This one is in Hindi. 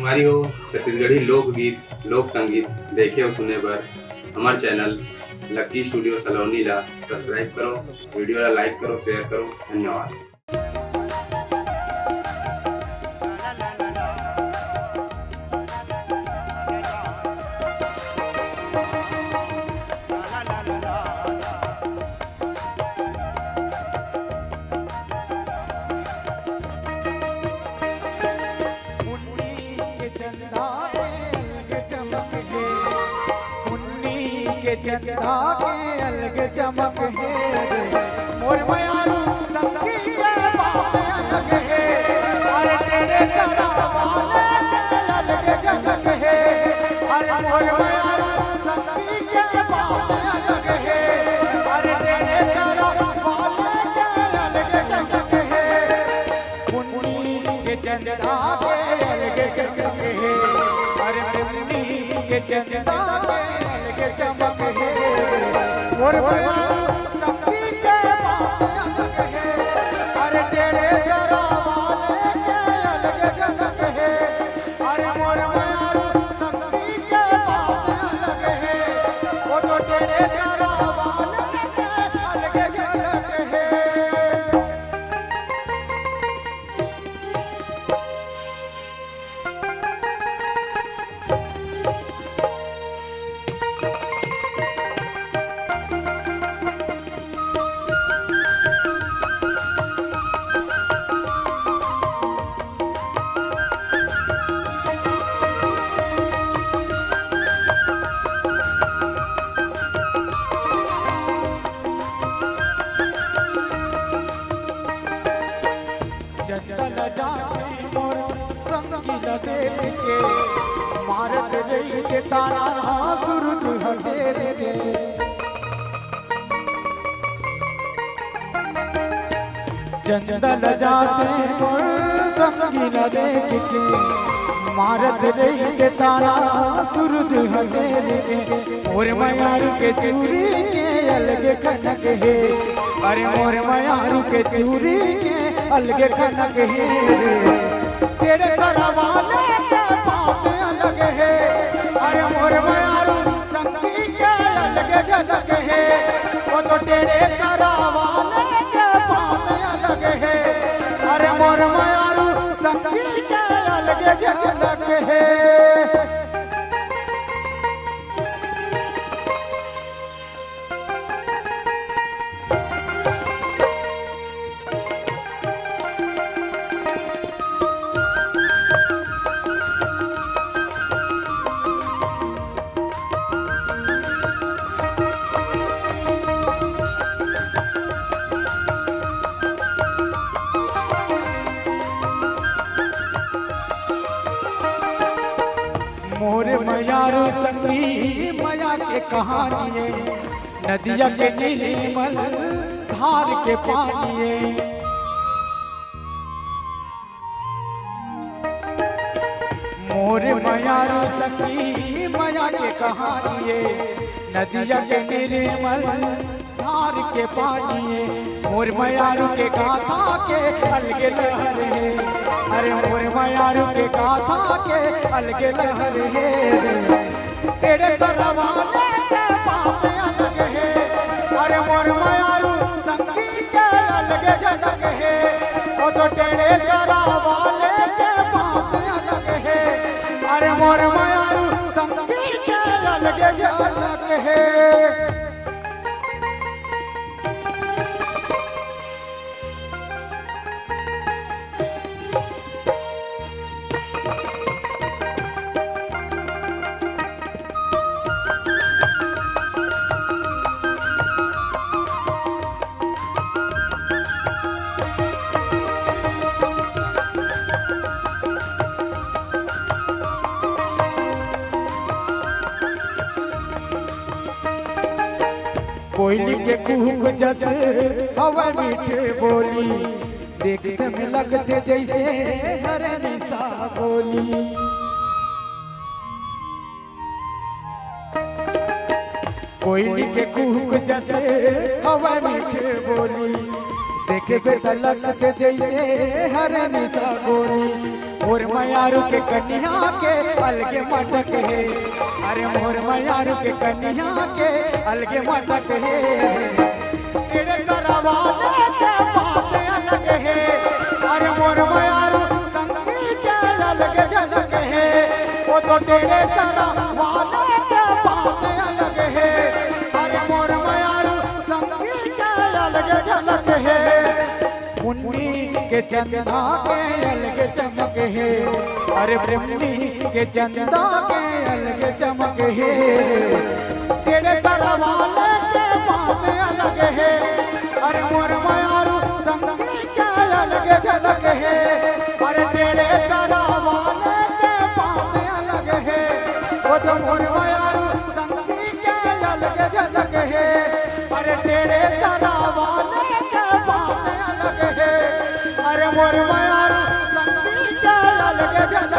तुम्हारी हो छत्तीसगढ़ी लोकगीत लोक संगीत देखे और सुने बर हमार चैनल लकी स्टूडियो सलोनी ला सब्सक्राइब करो, वीडियो ला लाइक करो, शेयर करो। धन्यवाद। चंदा के अलग चमक है, मोर मयारू संगी के बात अलग है, अरे तेरे सरा वाले अलग चमक है, अरे मोर मयारू संगी के बात अलग है, अरे तेरे सरा वाले अलग चमक है, मुन्नी के चंदा के अलग चमक है, अरे मुन्नी के चंदा के चमक है, और संगी के बात अलग है, अरे तेरे जरा वाले के अलग चमक है, अरे मोर मयारू संगी के बात अलग है, वो तो तेरे जरा वाले के अलग चमक है। चंचल जाती मोर संगी ल देख के, मारत रही के तारा सूरज हटेर के, चंचल जाते मोर संगी ल देख के, मारत रही के तारा सूरज हटेर के, मोर मयारू के चूड़ी के अलग खनक है, अरे मोर मयारू के चूड़ी के अलग खनक है, तेरे सरा वाले के बात अलग है, अरे मोर मयारू संगी के अलग झलक है, वो तो तेरे सरा वाले के बात अलग है, अरे मोर मयारू संगी के अलग झलक है। मोर मयारू संगी मया के कहानी, नदिया के निर्मल धार के पानी, मोर मयारू संगी मया के कहानी, नदिया के निर्मल धार के पानी, मोर मयारू के गाथा के अलग लहर है, अरे मोर मयारू के गाथा के अलग लहर है, तेरे सरा वाले के बात अलग है, अरे मोर मयारू संगी के अलग झलक है, वो तो तेरे सरा वाले के बात अलग है, अरे मोर मयारू संगी के अलग झलक है। कोयली के कुहक जैसे हवा मीठे बोली, देखते में लगते जैसे हरनी सा बोली, कोयली के कुहक जैसे हवा मीठे बोली, देखे पे लगते जैसे हरनी सा बोली, मोर मयारू के कन्या के अलगे मटक है, अरे मोर मयारू के कन्या के अलगे मटक है। तेरे सरवाले के बात अलग है, अरे मोर मयारू संगी के अलग झलक है। वो तो तेरे सरवाले के बात अलग है, अरे मोर मयारू संगी के अलग झलक है। मुन्नी के चंदा के अलग चमक है, अरे मुन्नी के चंदा के अलग चमक है। तेरे सरवाले के बात अलग है, अरे मोर मयारू संगी के अलग झलक है। अरे तेरे सरवाले के बात अलग है, वो तो मोर मयारू संगी के अलग झलक है। अरे तेरे सरवाले के बात अलग है, अरे मोर मयारू संगी के अलग झलक